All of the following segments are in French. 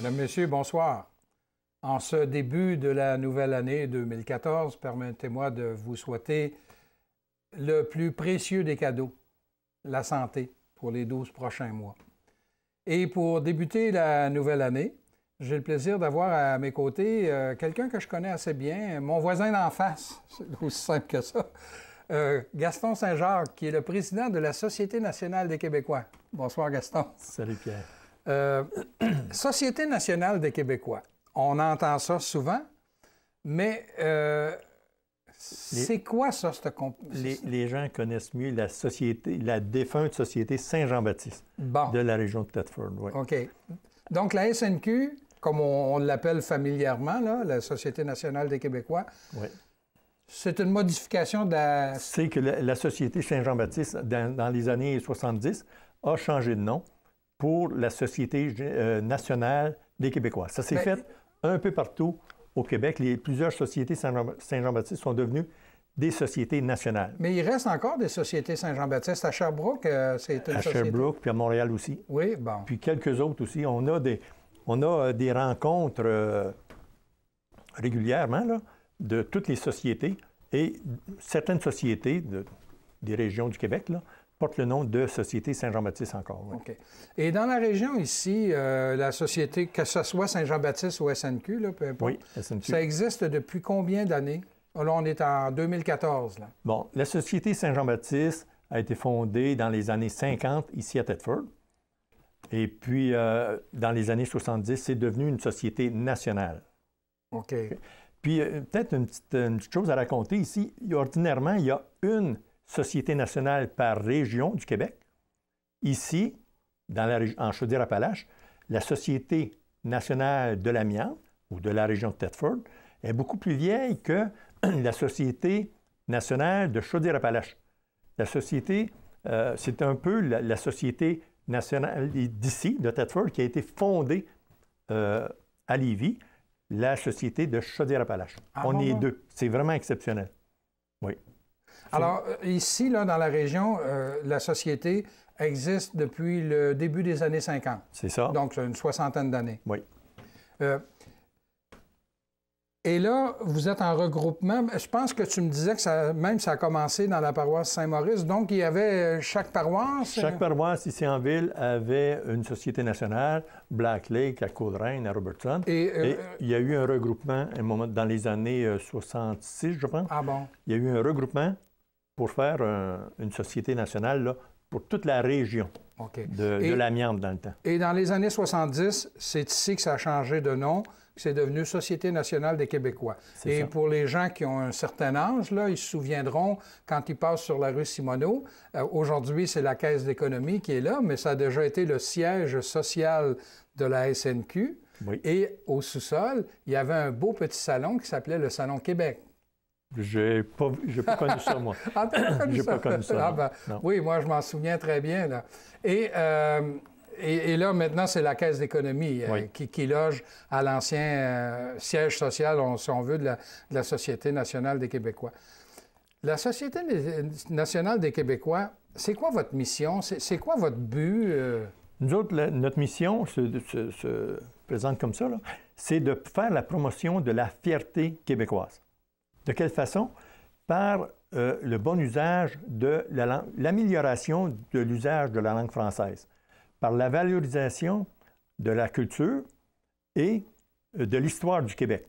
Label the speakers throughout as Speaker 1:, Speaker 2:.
Speaker 1: Mesdames, Messieurs, bonsoir. En ce début de la nouvelle année 2014, permettez-moi de vous souhaiter le plus précieux des cadeaux, la santé pour les 12 prochains mois. Et pour débuter la nouvelle année, j'ai le plaisir d'avoir à mes côtés quelqu'un que je connais assez bien, mon voisin d'en face, c'est aussi simple que ça, Gaston Saint-Jacques, qui est le président de la Société nationale des Québécois. Bonsoir, Gaston.
Speaker 2: Salut, Pierre.
Speaker 1: Société nationale des Québécois. On entend ça souvent, mais c'est quoi ça, cette
Speaker 2: les gens connaissent mieux la société, la défunte Société Saint-Jean-Baptiste de la région de Thetford. Oui.
Speaker 1: OK. Donc, la SNQ, comme on l'appelle familièrement, là, la Société nationale des Québécois,
Speaker 2: oui.
Speaker 1: C'est une modification de la...
Speaker 2: C'est que la Société Saint-Jean-Baptiste, dans les années 70, a changé de nom pour la Société nationale des Québécois. Ça s'est fait un peu partout au Québec. Plusieurs sociétés Saint-Jean-Baptiste sont devenues des sociétés nationales.
Speaker 1: Mais il reste encore des sociétés Saint-Jean-Baptiste. À Sherbrooke, c'est une société.
Speaker 2: À Sherbrooke, puis à Montréal aussi.
Speaker 1: Oui, bon.
Speaker 2: Puis quelques autres aussi. On a des rencontres régulièrement là, de toutes les sociétés. Et certaines sociétés des régions du Québec là, portent le nom de Société Saint-Jean-Baptiste encore. Oui.
Speaker 1: OK. Et dans la région ici, la société, que ce soit Saint-Jean-Baptiste ou SNQ, là, peu importe,
Speaker 2: oui, SNQ.
Speaker 1: Ça existe depuis combien d'années? Là, on est en 2014. Là.
Speaker 2: Bon, la Société Saint-Jean-Baptiste a été fondée dans les années 50 ici à Thetford. Et puis, dans les années 70, c'est devenu une société nationale.
Speaker 1: OK.
Speaker 2: Puis, peut-être une petite chose à raconter ici. Ordinairement, il y a une société nationale par région du Québec. Ici, en Chaudière-Appalaches, la Société nationale de l'amiante, ou de la région de Thetford, est beaucoup plus vieille que la Société nationale de Chaudière-Appalaches. La société, c'est un peu la Société nationale d'ici, de Thetford, qui a été fondée à Lévis, la Société de Chaudière-Appalaches. On est deux. C'est vraiment exceptionnel. Oui.
Speaker 1: Alors, ici, là, dans la région, la société existe depuis le début des années 50.
Speaker 2: C'est ça.
Speaker 1: Donc, une soixantaine d'années.
Speaker 2: Oui.
Speaker 1: Et là, vous êtes en regroupement. Je pense que tu me disais que ça a commencé dans la paroisse Saint-Maurice. Donc, il y avait chaque paroisse...
Speaker 2: Chaque paroisse ici en ville avait une société nationale, Black Lake, à Coleraine, à Robertson. Et il y a eu un regroupement à un moment, dans les années 66, je pense.
Speaker 1: Ah bon?
Speaker 2: Il y a eu un regroupement pour faire une société nationale là, pour toute la région de l'amiante dans le temps. Et
Speaker 1: dans les années 70, c'est ici que ça a changé de nom, que c'est devenu Société nationale des Québécois. Et pour les gens qui ont un certain âge, là, ils se souviendront quand ils passent sur la rue Simoneau. Aujourd'hui, c'est la Caisse d'économie qui est là, mais ça a déjà été le siège social de la SNQ.
Speaker 2: Oui.
Speaker 1: Et au sous-sol, il y avait un beau petit salon qui s'appelait le Salon Québec.
Speaker 2: J'ai pas connu ça, moi.
Speaker 1: Ah, t'as pas connu ça?
Speaker 2: J'ai pas connu ça.
Speaker 1: Ah, ben, oui, moi, je m'en souviens très bien. Là. Et là, maintenant, c'est la Caisse d'économie qui loge à l'ancien siège social, si on veut, de la Société nationale des Québécois. La Société nationale des Québécois, c'est quoi votre mission? C'est quoi votre but?
Speaker 2: Nous autres, notre mission se présente comme ça, c'est de faire la promotion de la fierté québécoise. De quelle façon? Par le bon usage de la langue, l'amélioration de l'usage de la langue française, par la valorisation de la culture et de l'histoire du Québec.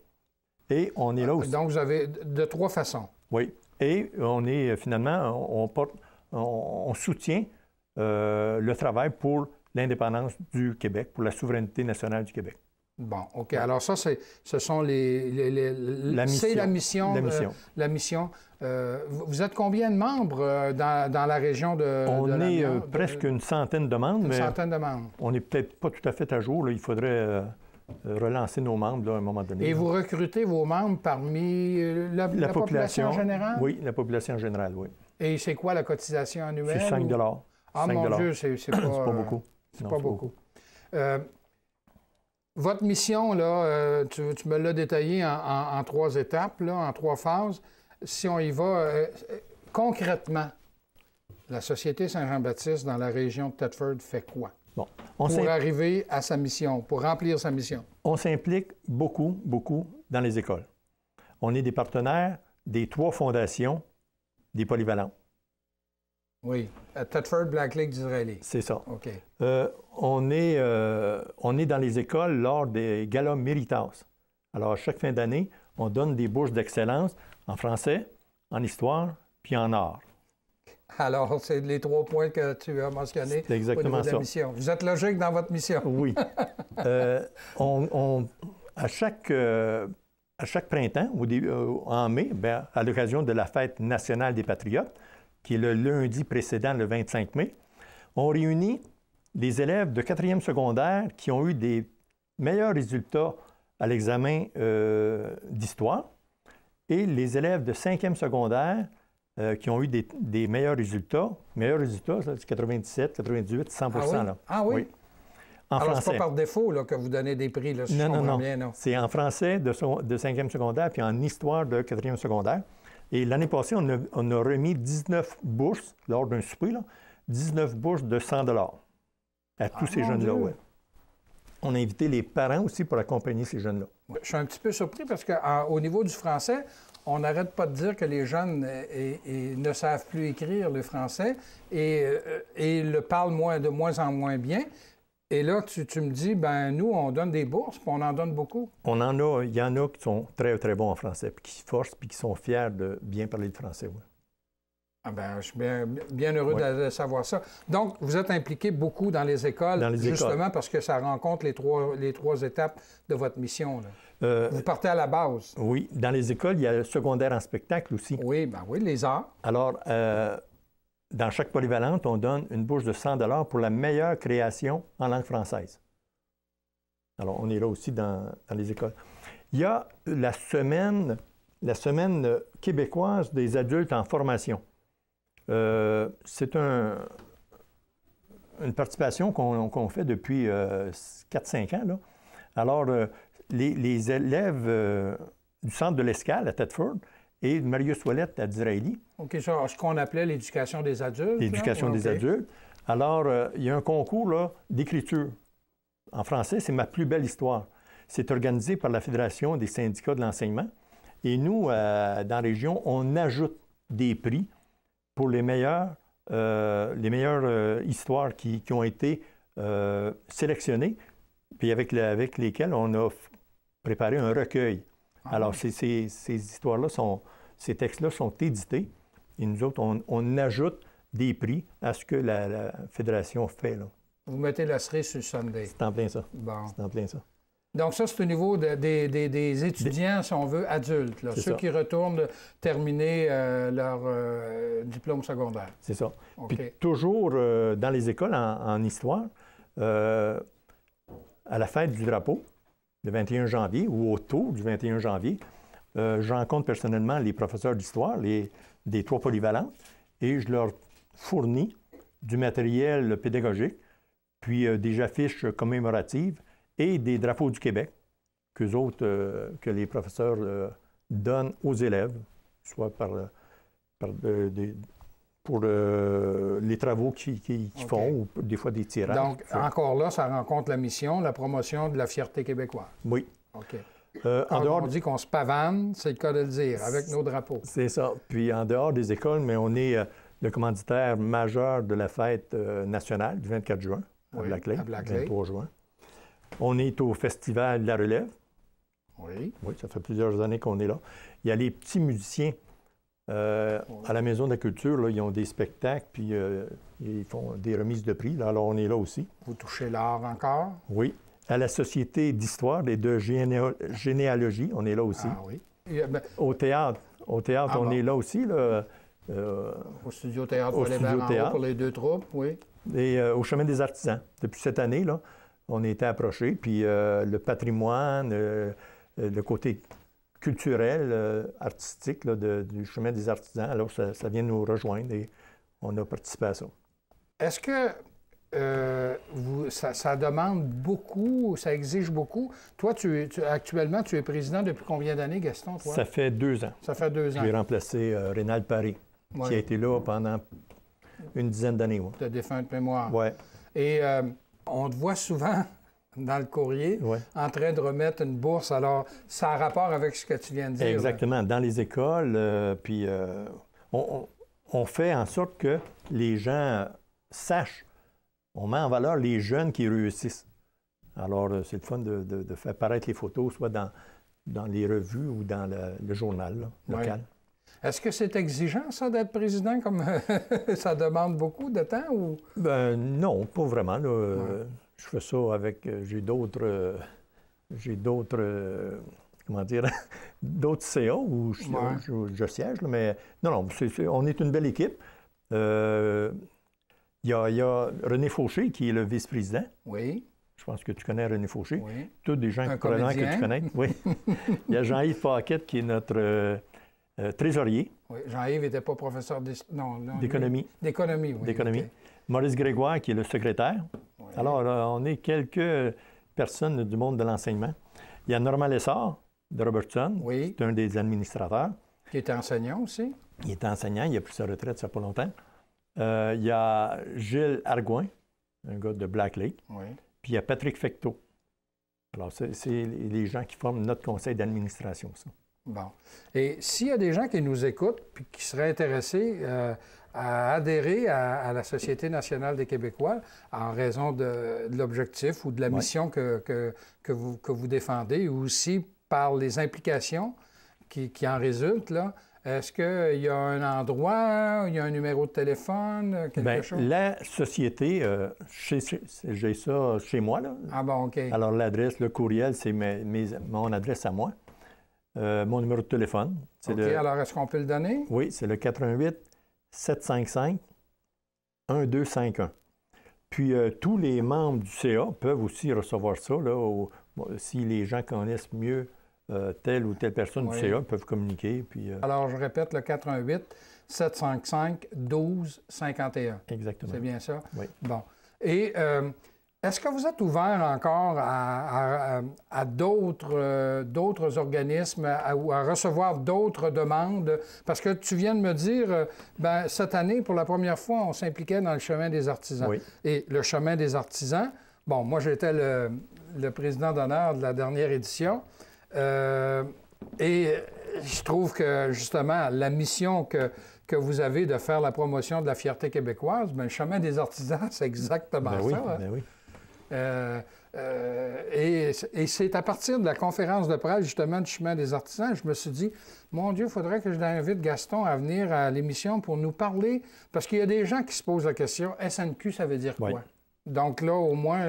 Speaker 2: Et on est là aussi.
Speaker 1: Donc, vous avez de trois façons.
Speaker 2: Oui. Et on est finalement, on soutient le travail pour l'indépendance du Québec, pour la souveraineté nationale du Québec.
Speaker 1: Bon, OK. Alors ça, ce sont c'est la mission. La mission. Vous êtes combien de membres dans la région de...
Speaker 2: On est presque une centaine de membres.
Speaker 1: Une centaine de membres.
Speaker 2: On n'est peut-être pas tout à fait à jour. Là. Il faudrait relancer nos membres là, à un moment donné.
Speaker 1: Et vous recrutez vos membres parmi la population en général?
Speaker 2: Oui, la population en général, oui.
Speaker 1: Et c'est quoi la cotisation annuelle?
Speaker 2: C'est 5
Speaker 1: ou... Ah, 5 mon Dieu, c'est pas...
Speaker 2: c'est pas beaucoup.
Speaker 1: C'est pas beaucoup. Votre mission, là, tu me l'as détaillé en trois étapes, là, en trois phases. Si on y va concrètement, la Société Saint-Jean-Baptiste dans la région de Thetford fait quoi?
Speaker 2: Bon.
Speaker 1: Pour arriver à sa mission, pour remplir sa mission.
Speaker 2: On s'implique beaucoup, beaucoup dans les écoles. On est des partenaires des 3 fondations des polyvalents.
Speaker 1: Oui, à Thetford, Black Lake d'Israéli.
Speaker 2: C'est ça.
Speaker 1: OK.
Speaker 2: On est dans les écoles lors des galas Méritas. Alors, chaque fin d'année, on donne des bourses d'excellence en français, en histoire, puis en art. Alors,
Speaker 1: c'est les 3 points que tu as mentionnés
Speaker 2: au niveau de
Speaker 1: la mission. Vous êtes logique dans votre mission.
Speaker 2: Oui. À chaque printemps, en mai, à l'occasion de la Fête nationale des Patriotes, qui est le lundi précédent, le 25 mai, on réunit les élèves de 4e secondaire qui ont eu des meilleurs résultats à l'examen d'histoire et les élèves de 5e secondaire qui ont eu des meilleurs résultats. Meilleurs résultats, c'est 97, 98, 100 là.
Speaker 1: Ah oui?
Speaker 2: Oui. En
Speaker 1: Alors,
Speaker 2: français.
Speaker 1: c'est pas par défaut là, que vous donnez des prix, là, si je
Speaker 2: non,
Speaker 1: comprends
Speaker 2: non,
Speaker 1: bien, non.
Speaker 2: C'est en français de 5e secondaire puis en histoire de 4e secondaire. Et l'année passée, on a remis 19 bourses lors d'un souper, là, 19 bourses de 100 à tous ces jeunes-là. Ouais. On a invité les parents aussi pour accompagner ces jeunes-là.
Speaker 1: Je suis un petit peu surpris parce qu'au niveau du français, on n'arrête pas de dire que les jeunes ne savent plus écrire le français et le parlent de moins en moins bien. Et là, tu me dis, ben nous, on donne des bourses, puis on en donne beaucoup.
Speaker 2: Il y en a qui sont très, très bons en français, puis qui se forcent, puis qui sont fiers de bien parler le français, oui.
Speaker 1: Ah ben, je suis bien heureux de savoir ça. Donc, vous êtes impliqué beaucoup dans les écoles, justement parce que ça rencontre les trois étapes de votre mission, là. Vous partez à la base.
Speaker 2: Oui. Dans les écoles, il y a le secondaire en spectacle aussi.
Speaker 1: Oui, ben oui, les arts.
Speaker 2: Alors, dans chaque polyvalente, on donne une bourse de 100 pour la meilleure création en langue française. Alors, on est là aussi dans les écoles. Il y a la semaine québécoise des adultes en formation. C'est une participation qu'on fait depuis 4-5 ans, là. Alors, les élèves du centre de l'Escale à Thetford et de Marius Ouellette à Disraeli.
Speaker 1: OK, ça, ce qu'on appelait l'éducation des adultes.
Speaker 2: L'éducation des adultes. Alors, il y a un concours là, d'écriture. En français, c'est Ma plus belle histoire. C'est organisé par la Fédération des syndicats de l'enseignement. Et nous, dans la région, on ajoute des prix pour les meilleures histoires qui ont été sélectionnées, puis avec lesquelles on a préparé un recueil. Alors, ces histoires-là, ces textes-là sont édités et nous autres, on ajoute des prix à ce que la Fédération fait, là.
Speaker 1: Vous mettez la cerise sur le sundae.
Speaker 2: C'est en plein ça.
Speaker 1: Bon.
Speaker 2: C'est en plein ça.
Speaker 1: Donc, ça, c'est au niveau des étudiants, si on veut, adultes, là, ceux qui retournent terminer leur diplôme secondaire.
Speaker 2: C'est ça.
Speaker 1: Okay.
Speaker 2: Puis toujours dans les écoles en histoire, à la fête du drapeau, le 21 janvier, ou autour du 21 janvier, je rencontre personnellement les professeurs d'histoire des 3 polyvalentes et je leur fournis du matériel pédagogique, puis des affiches commémoratives et des drapeaux du Québec que les professeurs donnent aux élèves, soit pour les travaux qu'ils font ou des fois des tirages.
Speaker 1: Donc, encore là, ça rencontre la mission, la promotion de la fierté québécoise.
Speaker 2: Oui.
Speaker 1: OK. On dit qu'on se pavane, c'est le cas de le dire, avec nos drapeaux.
Speaker 2: C'est ça. Puis en dehors des écoles, mais on est le commanditaire majeur de la fête nationale du 24 juin à Black Lake, 23 juin. On est au Festival de la Relève.
Speaker 1: Oui.
Speaker 2: Oui, ça fait plusieurs années qu'on est là. Il y a les petits musiciens à la Maison de la Culture, là, ils ont des spectacles, puis ils font des remises de prix. Là, alors, on est là aussi.
Speaker 1: Vous touchez l'art encore?
Speaker 2: Oui. À la Société d'histoire et de généalogie, on est là aussi.
Speaker 1: Ah oui.
Speaker 2: Au théâtre, on est là aussi. Là,
Speaker 1: au Studio Théâtre pour les 2 troupes, oui.
Speaker 2: Et au Chemin des artisans. Depuis cette année, là, on a été approchés, puis le patrimoine, le côté culturel, artistique là, du Chemin des artisans, alors ça vient nous rejoindre et on a participé à ça.
Speaker 1: Est-ce que ça demande beaucoup, ça exige beaucoup? Toi, actuellement, tu es président depuis combien d'années, Gaston, toi?
Speaker 2: Ça fait 2 ans.
Speaker 1: Ça fait 2 ans.
Speaker 2: J'ai remplacé Rénal Paré, qui a été là pendant une dizaine d'années. Ouais.
Speaker 1: De défunte mémoire.
Speaker 2: Oui.
Speaker 1: Et on te voit souvent dans le courrier
Speaker 2: Ouais.
Speaker 1: en train de remettre une bourse. Alors, ça a rapport avec ce que tu viens de dire.
Speaker 2: Exactement. Dans les écoles, puis on fait en sorte que les gens sachent. On met en valeur les jeunes qui réussissent. Alors, c'est le fun de faire paraître les photos, soit dans les revues ou dans le journal là, local.
Speaker 1: Oui. Est-ce que c'est exigeant, ça, d'être président, comme ça demande beaucoup de temps? Ou...
Speaker 2: Ben non, pas vraiment. Là. Ouais. Je fais ça avec... J'ai d'autres... comment dire? D'autres CA où je siège. Là, mais non, on est une belle équipe. Il y a René Fauché, qui est le vice-président.
Speaker 1: Oui.
Speaker 2: Je pense que tu connais René Fauché.
Speaker 1: Oui.
Speaker 2: Tous des gens probablement que tu connais. Oui. Il y a Jean-Yves Paquette, qui est notre... trésorier.
Speaker 1: Oui, Jean-Yves n'était pas professeur
Speaker 2: d'économie.
Speaker 1: D'économie, oui.
Speaker 2: D'économie. Okay. Maurice Grégoire, qui est le secrétaire. Oui. Alors, on est quelques personnes du monde de l'enseignement. Il y a Normand Lessard, de Robertson.
Speaker 1: Oui.
Speaker 2: C'est un des administrateurs.
Speaker 1: Qui était enseignant aussi.
Speaker 2: Il était enseignant. Il a pris sa retraite, ça n'a pas longtemps. Il y a Gilles Argouin, un gars de Black Lake.
Speaker 1: Oui.
Speaker 2: Puis il y a Patrick Fecteau. Alors, c'est les gens qui forment notre conseil d'administration, ça.
Speaker 1: Bon. Et s'il y a des gens qui nous écoutent puis qui seraient intéressés à adhérer à la Société nationale des Québécois en raison de l'objectif ou de la mission que vous défendez, ou aussi par les implications qui en résultent, là, est-ce qu'il y a un endroit, il y a un numéro de téléphone, quelque chose?
Speaker 2: La société, j'ai ça chez moi. Là.
Speaker 1: Ah bon, OK.
Speaker 2: Alors, l'adresse, le courriel, c'est mon adresse à moi. Mon numéro de téléphone.
Speaker 1: OK, alors est-ce qu'on peut le donner?
Speaker 2: Oui, c'est le 88-755-1251. Puis, tous les membres du CA peuvent aussi recevoir ça. Là, si les gens connaissent mieux telle ou telle personne du CA, peuvent communiquer. Puis,
Speaker 1: Alors, je répète, le 88-755-1251.
Speaker 2: Exactement.
Speaker 1: C'est bien ça?
Speaker 2: Oui.
Speaker 1: Bon. Et... est-ce que vous êtes ouvert encore à d'autres organismes ou à recevoir d'autres demandes? Parce que tu viens de me dire, cette année, pour la première fois, on s'impliquait dans le chemin des artisans.
Speaker 2: Oui.
Speaker 1: Et le chemin des artisans, bon, moi, j'étais le président d'honneur de la dernière édition. Et je trouve que, justement, la mission que vous avez de faire la promotion de la fierté québécoise, le chemin des artisans, c'est exactement
Speaker 2: oui,
Speaker 1: ça. Hein?
Speaker 2: Ben oui.
Speaker 1: Et c'est à partir de la conférence de presse, justement, du chemin des artisans, je me suis dit, mon Dieu, il faudrait que je l'invite Gaston à venir à l'émission pour nous parler, parce qu'il y a des gens qui se posent la question, SNQ, ça veut dire quoi?
Speaker 2: Oui.
Speaker 1: Donc là, au moins,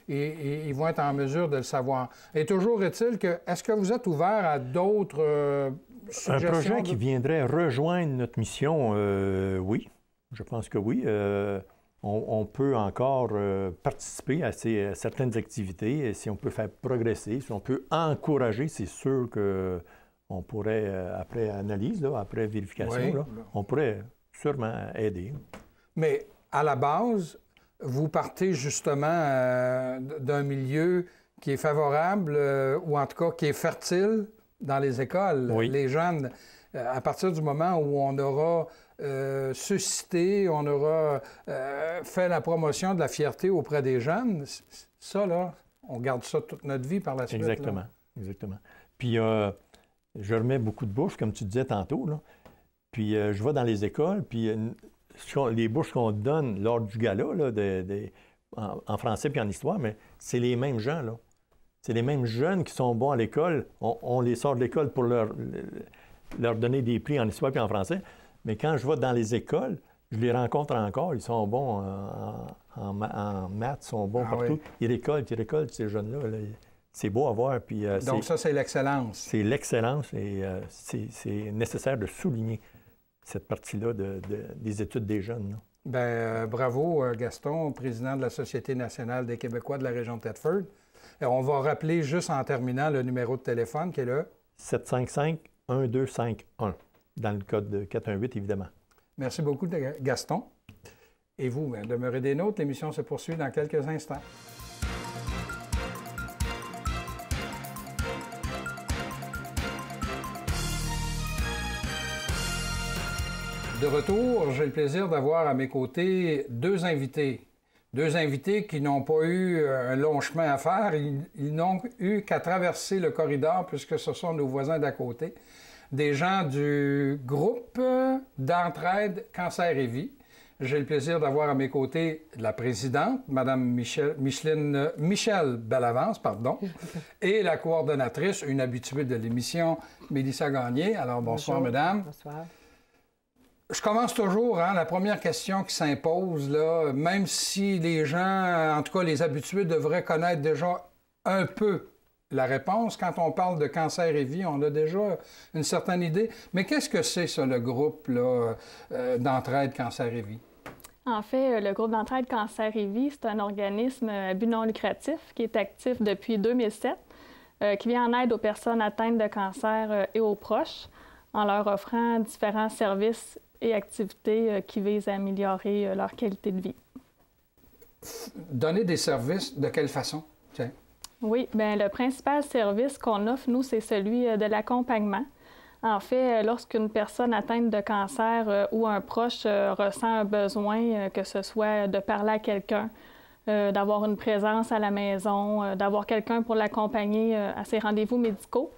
Speaker 1: ils vont être en mesure de le savoir. Et toujours est-il que, est-ce que vous êtes ouvert à d'autres suggestions?
Speaker 2: Un projet qui viendrait rejoindre notre mission, oui. Je pense que oui. On peut encore participer à certaines activités, si on peut faire progresser, si on peut encourager, c'est sûr qu'on pourrait, après analyse, là, après vérification, là, on pourrait sûrement aider. Mais
Speaker 1: à la base, vous partez justement d'un milieu qui est favorable, ou en tout cas qui est fertile dans les écoles.
Speaker 2: Oui.
Speaker 1: Les jeunes, à partir du moment où on aura suscité, on aura fait la promotion de la fierté auprès des jeunes, ça, là, on garde ça toute notre vie par la suite.
Speaker 2: Exactement, là. Exactement. Puis, je remets beaucoup de bourses, comme tu disais tantôt, là. Puis, je vais dans les écoles, puis les bourses qu'on donne lors du gala, là, en français puis en histoire, mais c'est les mêmes gens, là. C'est les mêmes jeunes qui sont bons à l'école. On les sort de l'école pour leur donner des prix en histoire puis en français. Mais quand je vais dans les écoles, je les rencontre encore. Ils sont bons en maths, ils sont bons partout. Oui. Ils récoltent ces jeunes-là. Là. C'est beau à voir. Puis,
Speaker 1: donc ça, c'est l'excellence.
Speaker 2: C'est l'excellence et c'est nécessaire de souligner cette partie-là des études des jeunes. Là.
Speaker 1: Bien, bravo, Gaston, président de la Société nationale des Québécois de la région de Thetford. On va rappeler juste en terminant le numéro de téléphone qui est le
Speaker 2: 755-1251, dans le code de 418, évidemment.
Speaker 1: Merci beaucoup, Gaston. Et vous, demeurez des nôtres. L'émission se poursuit dans quelques instants. De retour, j'ai le plaisir d'avoir à mes côtés deux invités. Deux invités qui n'ont pas eu un long chemin à faire. Ils n'ont eu qu'à traverser le corridor puisque ce sont nos voisins d'à côté. Des gens du groupe d'entraide Cancer et Vie. J'ai le plaisir d'avoir à mes côtés la présidente, Mme Michèle Bellavance, pardon, et la coordonnatrice, une habituée de l'émission, Mélissa Gagné. Alors, bonsoir, mesdames.
Speaker 3: Bonsoir.
Speaker 1: Je commence toujours, la première question qui s'impose, là, même si les gens, en tout cas les habitués, devraient connaître déjà un peu la réponse. Quand on parle de Cancer et Vie, on a déjà une certaine idée. Mais qu'est-ce que c'est, ça, le groupe d'entraide Cancer et Vie?
Speaker 4: En fait, le groupe d'entraide Cancer et Vie, c'est un organisme à but non lucratif qui est actif depuis 2007, qui vient en aide aux personnes atteintes de cancer et aux proches en leur offrant différents services et activités qui visent à améliorer leur qualité de vie.
Speaker 1: Donner des services, de quelle façon? Tiens.
Speaker 4: Oui, bien, le principal service qu'on offre, nous, c'est celui de l'accompagnement. En fait, lorsqu'une personne atteinte de cancer ou un proche ressent un besoin, que ce soit de parler à quelqu'un, d'avoir une présence à la maison, d'avoir quelqu'un pour l'accompagner à ses rendez-vous médicaux,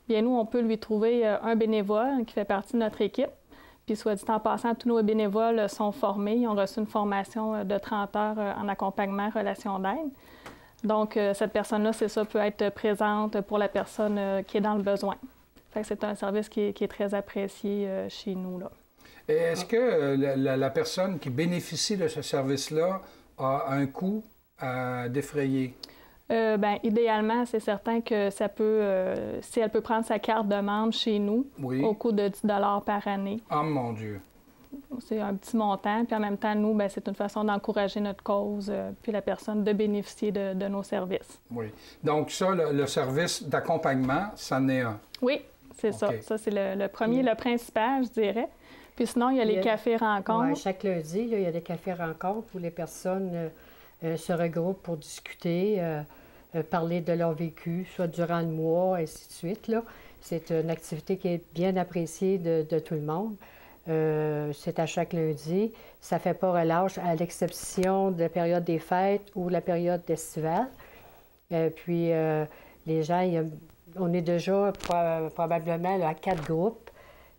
Speaker 4: bien nous, on peut lui trouver un bénévole qui fait partie de notre équipe. Puis, soit dit en passant, tous nos bénévoles sont formés. Ils ont reçu une formation de 30 heures en accompagnement, relation d'aide. Donc, cette personne-là, c'est ça, peut être présente pour la personne qui est dans le besoin. Fait que c'est un service qui est très apprécié chez nous, là.
Speaker 1: Est-ce que la personne qui bénéficie de ce service-là a un coût à défrayer?
Speaker 4: Bien, idéalement, c'est certain que ça peut, si elle peut prendre sa carte de membre chez nous,
Speaker 1: oui,
Speaker 4: au coût de 10 $ par année.
Speaker 1: Oh mon Dieu!
Speaker 4: C'est un petit montant, puis en même temps, nous, bien, c'est une façon d'encourager notre cause, puis la personne de bénéficier de nos services.
Speaker 1: Oui. Donc ça, le service d'accompagnement, ça en est un?
Speaker 4: Oui, c'est ça. Ça, c'est le premier, le principal, je dirais. Puis sinon, il y a les cafés-rencontres.
Speaker 3: Oui, chaque lundi, là, il y a des cafés-rencontres où les personnes se regroupent pour discuter, parler de leur vécu, soit durant le mois, ainsi de suite, là. C'est une activité qui est bien appréciée de tout le monde. C'est à chaque lundi. Ça ne fait pas relâche, à l'exception de la période des fêtes ou la période estivale. Puis, les gens, on est déjà probablement là, à 4 groupes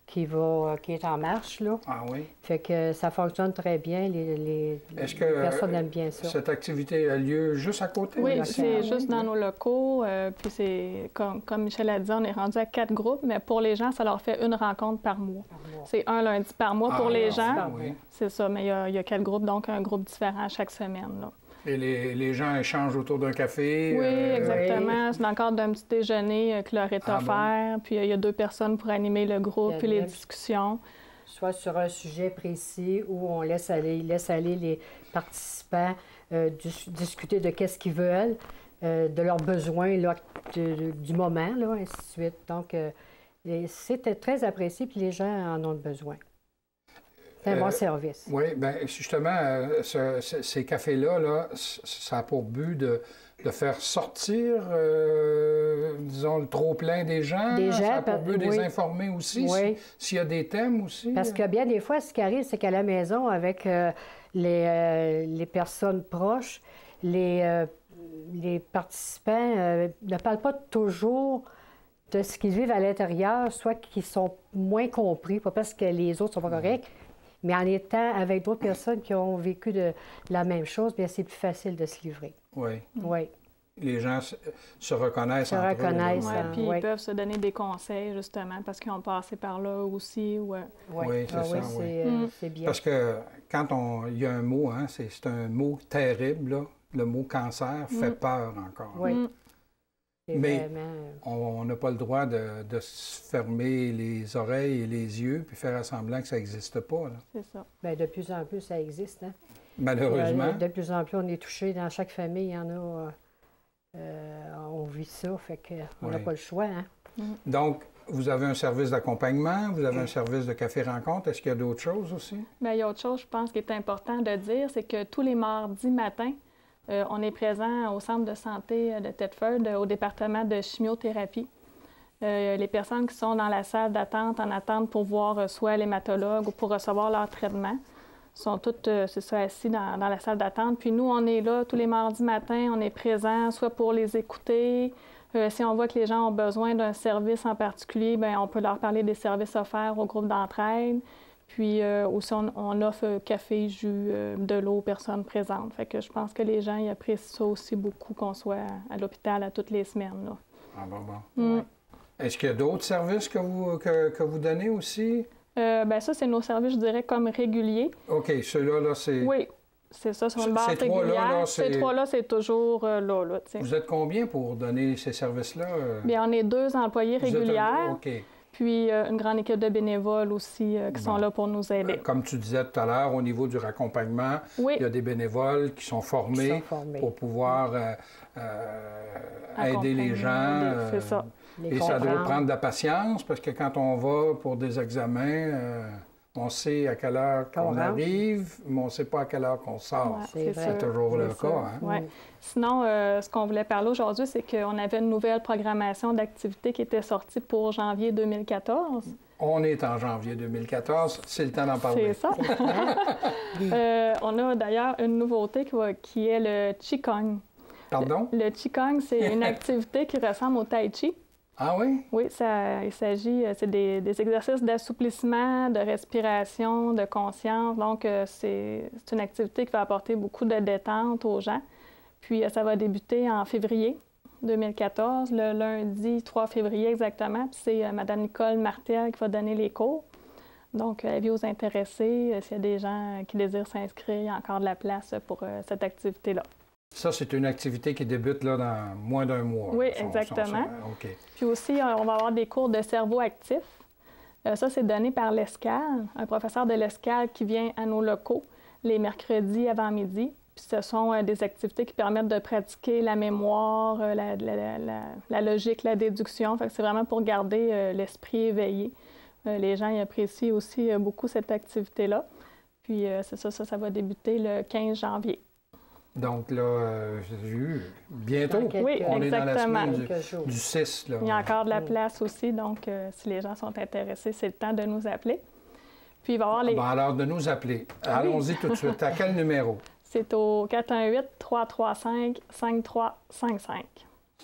Speaker 3: qui est en marche, là.
Speaker 1: Ah oui?
Speaker 3: Fait que ça fonctionne très bien. Les personnes aiment bien ça.
Speaker 1: Cette activité a lieu juste à côté?
Speaker 4: Oui, c'est juste dans nos locaux. Puis c'est, comme Michèle a dit, on est rendu à 4 groupes, mais pour les gens, ça leur fait une rencontre par mois. C'est un lundi par mois pour les gens.
Speaker 1: Oui.
Speaker 4: C'est ça, mais il y a 4 groupes, donc un groupe différent chaque semaine, là.
Speaker 1: Et les gens échangent autour d'un café?
Speaker 4: Oui, exactement. C'est dans le cadre d'un petit déjeuner qui leur est offert. Puis il y a 2 personnes pour animer le groupe puis les discussions.
Speaker 3: Soit sur un sujet précis où on laisse aller les participants discuter de qu'est-ce qu'ils veulent, de leurs besoins là, du moment, là, ainsi de suite. Donc, c'était très apprécié, puis les gens en ont besoin. C'est un bon service.
Speaker 1: Oui, bien justement, ces cafés-là, là, ça a pour but de faire sortir, disons, le trop-plein des gens. Ça a pour but de les informer aussi, s'il y a des thèmes aussi.
Speaker 3: Parce que bien des fois, ce qui arrive, c'est qu'à la maison, avec les personnes proches, les participants ne parlent pas toujours de ce qu'ils vivent à l'intérieur, soit qu'ils sont moins compris, pas parce que les autres sont pas corrects, mais en étant avec d'autres personnes qui ont vécu de la même chose, bien c'est plus facile de se livrer.
Speaker 1: Oui.
Speaker 3: Oui.
Speaker 1: Les gens se reconnaissent entre eux.
Speaker 4: Puis ils peuvent se donner des conseils, justement, parce qu'ils ont passé par là aussi.
Speaker 1: Oui, c'est ça,
Speaker 3: c'est bien.
Speaker 1: Parce que quand il y a un mot, c'est un mot terrible, là, le mot cancer fait peur encore.
Speaker 3: Oui.
Speaker 1: Mais on n'a pas le droit de se fermer les oreilles et les yeux puis faire semblant que ça n'existe pas.
Speaker 4: C'est ça.
Speaker 3: Bien, de plus en plus, ça existe. Hein?
Speaker 1: Malheureusement.
Speaker 3: De plus en plus, on est touché. Dans chaque famille, il y en a... on vit ça, fait qu'on n'a pas le choix. Hein?
Speaker 1: Donc, vous avez un service d'accompagnement, vous avez un service de café-rencontre. Est-ce qu'il y a d'autres choses aussi?
Speaker 4: Bien, il y a autre chose, je pense, qui est important de dire, c'est que tous les mardis matins, on est présent au centre de santé de Thetford, au département de chimiothérapie. Les personnes qui sont dans la salle d'attente, en attente pour voir soit l'hématologue ou pour recevoir leur traitement, sont tous, c'est ça, assis dans la salle d'attente. Puis nous, on est là tous les mardis matins, on est présents, soit pour les écouter. Si on voit que les gens ont besoin d'un service en particulier, bien, on peut leur parler des services offerts au groupe d'entraide. Puis aussi, on offre café, jus, de l'eau aux personnes présentes. Fait que je pense que les gens ils apprécient ça aussi beaucoup qu'on soit à l'hôpital à toutes les semaines. Là.
Speaker 1: Ah bon. Ouais. Est-ce qu'il y a d'autres services que vous donnez aussi?
Speaker 4: Bien, ça, c'est nos services, je dirais, comme réguliers.
Speaker 1: OK, ceux-là, là, c'est...
Speaker 4: Oui, c'est ça, sur une base régulière. Ces trois-là, c'est toujours là.
Speaker 1: Vous êtes combien pour donner ces services-là?
Speaker 4: Bien, on est 2 employés régulières.
Speaker 1: OK.
Speaker 4: Puis une grande équipe de bénévoles aussi qui sont là pour nous aider.
Speaker 1: Comme tu disais tout à l'heure, au niveau du raccompagnement, il y a des bénévoles qui sont formés pour pouvoir aider les gens.
Speaker 4: C'est ça.
Speaker 1: Et ça doit prendre de la patience parce que quand on va pour des examens, on sait à quelle heure qu'on arrive, mais on ne sait pas à quelle heure qu'on sort.
Speaker 4: Ouais,
Speaker 1: c'est toujours le cas. Hein?
Speaker 4: Ouais. Sinon, ce qu'on voulait parler aujourd'hui, c'est qu'on avait une nouvelle programmation d'activités qui était sortie pour janvier 2014.
Speaker 1: On est en janvier 2014, c'est le temps d'en parler.
Speaker 4: C'est ça. On a d'ailleurs une nouveauté qui est le Qigong.
Speaker 1: Pardon?
Speaker 4: Le Qigong, c'est une activité qui ressemble au Tai Chi.
Speaker 1: Ah oui?
Speaker 4: Oui, il s'agit, c'est des exercices d'assouplissement, de respiration, de conscience. Donc, c'est une activité qui va apporter beaucoup de détente aux gens. Puis, ça va débuter en février 2014, le lundi 3 février exactement. Puis, c'est Mme Nicole Martel qui va donner les cours. Donc, avis aux intéressés, s'il y a des gens qui désirent s'inscrire, il y a encore de la place pour cette activité-là.
Speaker 1: Ça, c'est une activité qui débute là, dans moins d'un mois.
Speaker 4: Oui, exactement.
Speaker 1: OK.
Speaker 4: Puis aussi, on va avoir des cours de cerveau actif. Ça, c'est donné par l'Escale, un professeur de l'Escale qui vient à nos locaux les mercredis avant midi. Puis ce sont des activités qui permettent de pratiquer la mémoire, la logique, la déduction. Fait que c'est vraiment pour garder l'esprit éveillé. Les gens y apprécient aussi beaucoup cette activité-là. Puis c'est ça va débuter le 15 janvier.
Speaker 1: Donc là, bientôt,
Speaker 4: oui,
Speaker 1: on
Speaker 4: exactement.
Speaker 1: est dans la semaine du 6. Là.
Speaker 4: Il y a encore de la place aussi, donc si les gens sont intéressés, c'est le temps de nous appeler. Puis il va y avoir les...
Speaker 1: Bon, alors, de nous appeler. Allons-y tout de suite. À quel numéro?
Speaker 4: C'est au 418-335-5355.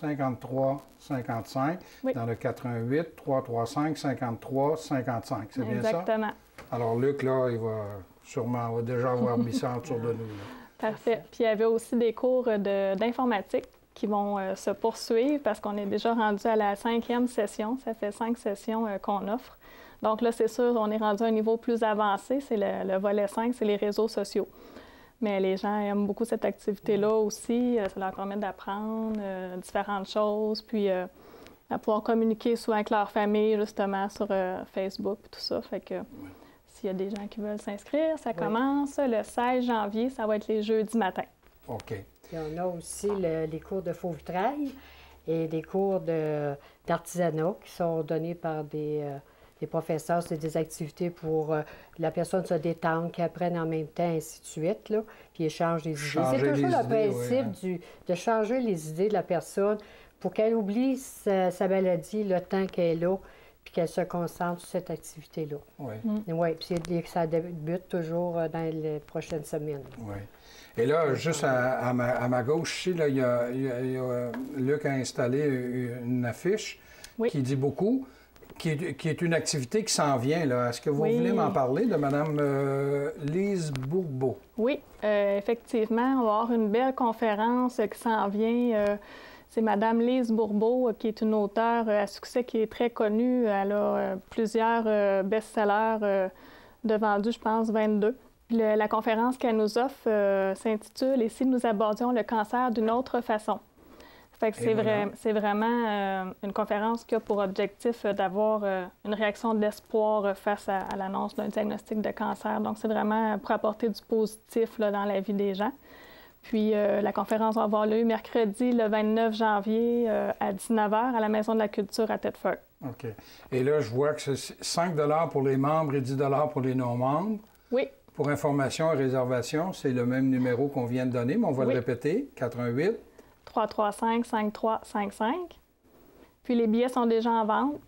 Speaker 1: 53-55,
Speaker 4: oui.
Speaker 1: Dans le 418-335-53-55. C'est bien ça?
Speaker 4: Exactement.
Speaker 1: Alors, Luc, là, il va déjà avoir mis ça autour de nous. Là.
Speaker 4: Parfait. Puis il y avait aussi des cours d'informatique qui vont se poursuivre parce qu'on est déjà rendu à la 5e session. Ça fait 5 sessions qu'on offre. Donc là, c'est sûr, on est rendu à un niveau plus avancé. C'est le volet 5, c'est les réseaux sociaux. Mais les gens aiment beaucoup cette activité-là aussi. Ça leur permet d'apprendre différentes choses, puis à pouvoir communiquer souvent avec leur famille, justement, sur Facebook et tout ça. Fait que s'il y a des gens qui veulent s'inscrire, ça commence le 16 janvier. Ça va être les jeudis matin.
Speaker 1: OK.
Speaker 3: Et on a aussi les cours de faux vitrail et des cours d'artisanat qui sont donnés par des professeurs. C'est des activités pour la personne se détendre, qui apprennent en même temps, ainsi de suite, là, puis échangent des idées. C'est toujours le principe de changer les idées de la personne pour qu'elle oublie sa maladie le temps qu'elle est là, puis qu'elle se concentre sur cette activité-là.
Speaker 1: Oui.
Speaker 3: Oui, puis ça débute toujours dans les prochaines semaines.
Speaker 1: Oui. Et là, juste à ma gauche ici, là, il y a Luc a installé une affiche qui dit beaucoup, qui est une activité qui s'en vient. Là. Est-ce que vous voulez m'en parler de Mme Lise Bourbeau? Oui,
Speaker 4: effectivement. On va avoir une belle conférence qui s'en vient. C'est Mme Lise Bourbeau, qui est une auteure à succès qui est très connue. Elle a plusieurs best-sellers de vendus, je pense, 22. La conférence qu'elle nous offre s'intitule « Et si nous abordions le cancer d'une autre façon ». Fait que c'est vraiment une conférence qui a pour objectif d'avoir une réaction d'espoir face à l'annonce d'un diagnostic de cancer. Donc, c'est vraiment pour apporter du positif là, dans la vie des gens. Puis, la conférence va avoir lieu mercredi, le 29 janvier, à 19h, à la Maison de la Culture à Thetford.
Speaker 1: OK. Et là, je vois que c'est 5 $ pour les membres et 10 $ pour les non-membres.
Speaker 4: Oui.
Speaker 1: Pour information et réservation, c'est le même numéro qu'on vient de donner, mais on va le répéter, 418-335-5355.
Speaker 4: Puis les billets sont déjà en vente.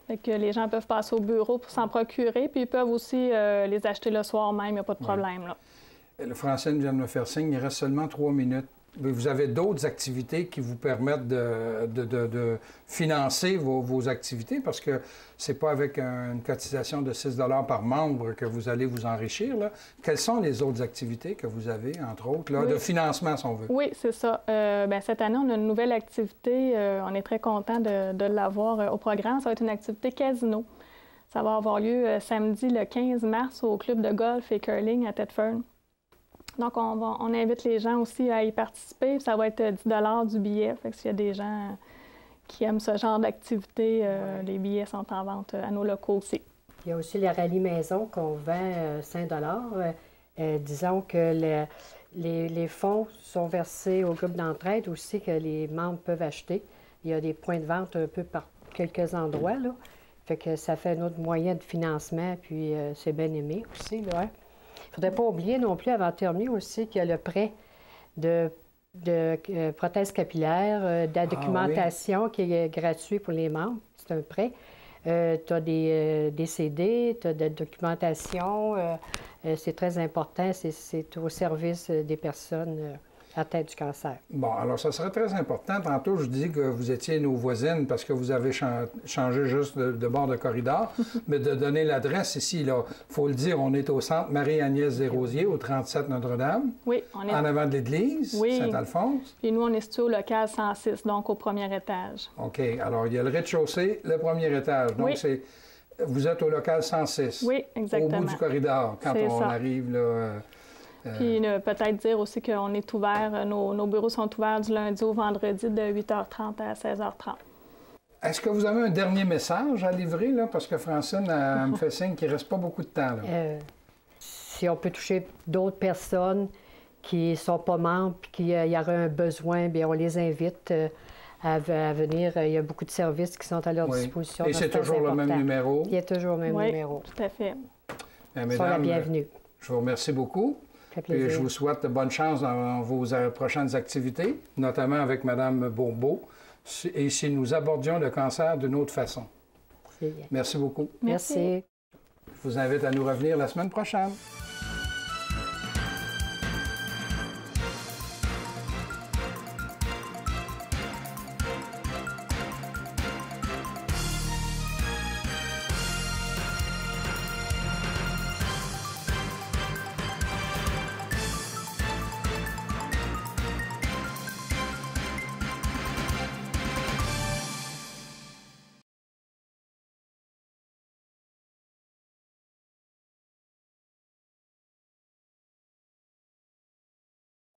Speaker 4: Fait que les gens peuvent passer au bureau pour s'en procurer, puis ils peuvent aussi les acheter le soir même, il n'y a pas de problème. Là.
Speaker 1: Le Francine vient de me faire signe, il reste seulement 3 minutes. Vous avez d'autres activités qui vous permettent de financer vos activités parce que c'est pas avec une cotisation de 6 $ par membre que vous allez vous enrichir. Là. Quelles sont les autres activités que vous avez, entre autres, là, de financement, si on veut?
Speaker 4: Oui, c'est ça. Cette année, on a une nouvelle activité. On est très content de l'avoir au programme. Ça va être une activité casino. Ça va avoir lieu samedi le 15 mars au club de golf et curling à Thetford. Donc, on invite les gens aussi à y participer. Ça va être 10 $ du billet. Fait que s'il y a des gens qui aiment ce genre d'activité, les billets sont en vente à nos locaux aussi.
Speaker 3: Il y a aussi les rallyes maison qu'on vend 5 $. Disons que les fonds sont versés au groupe d'entraide aussi que les membres peuvent acheter. Il y a des points de vente un peu par quelques endroits, là. Fait que ça fait un autre moyen de financement, puis c'est bien aimé aussi, là. Hein? Il ne faudrait pas oublier non plus, avant de terminer aussi, qu'il y a le prêt de prothèses capillaires, de la documentation qui est gratuit pour les membres. C'est un prêt. Tu as des CD, tu as de la documentation. C'est très important. C'est au service des personnes atteintes du cancer.
Speaker 1: Bon, alors ça serait très important. Tantôt, je dis que vous étiez nos voisines parce que vous avez changé juste de bord de corridor, mais de donner l'adresse ici, là, il faut le dire, on est au centre Marie-Agnès Desrosiers, au 37 Notre-Dame.
Speaker 4: Oui, on est
Speaker 1: en avant de l'église, Saint-Alphonse.
Speaker 4: Puis nous, on est situé au local 106, donc au premier étage.
Speaker 1: OK. Alors, il y a le rez-de-chaussée, le premier étage. Donc, vous êtes au local 106.
Speaker 4: Oui, exactement.
Speaker 1: Au bout du corridor, quand on arrive, là...
Speaker 4: Puis peut-être dire aussi qu'on est ouvert, nos bureaux sont ouverts du lundi au vendredi de 8h30 à 16h30.
Speaker 1: Est-ce que vous avez un dernier message à livrer, là? Parce que Francine me fait signe qu'il ne reste pas beaucoup de temps, là.
Speaker 3: Si on peut toucher d'autres personnes qui ne sont pas membres et qu'il y aurait un besoin, bien, on les invite à venir. Il y a beaucoup de services qui sont à leur disposition.
Speaker 1: Et c'est toujours le même numéro?
Speaker 3: Il y a toujours le même numéro.
Speaker 4: Oui, tout à fait.
Speaker 3: Bien, mesdames, la bienvenue.
Speaker 1: Je vous remercie beaucoup. Et je vous souhaite de bonne chance dans vos prochaines activités, notamment avec Mme Bourbeau, et si nous abordions le cancer d'une autre façon. Merci beaucoup.
Speaker 3: Merci.
Speaker 1: Je vous invite à nous revenir la semaine prochaine.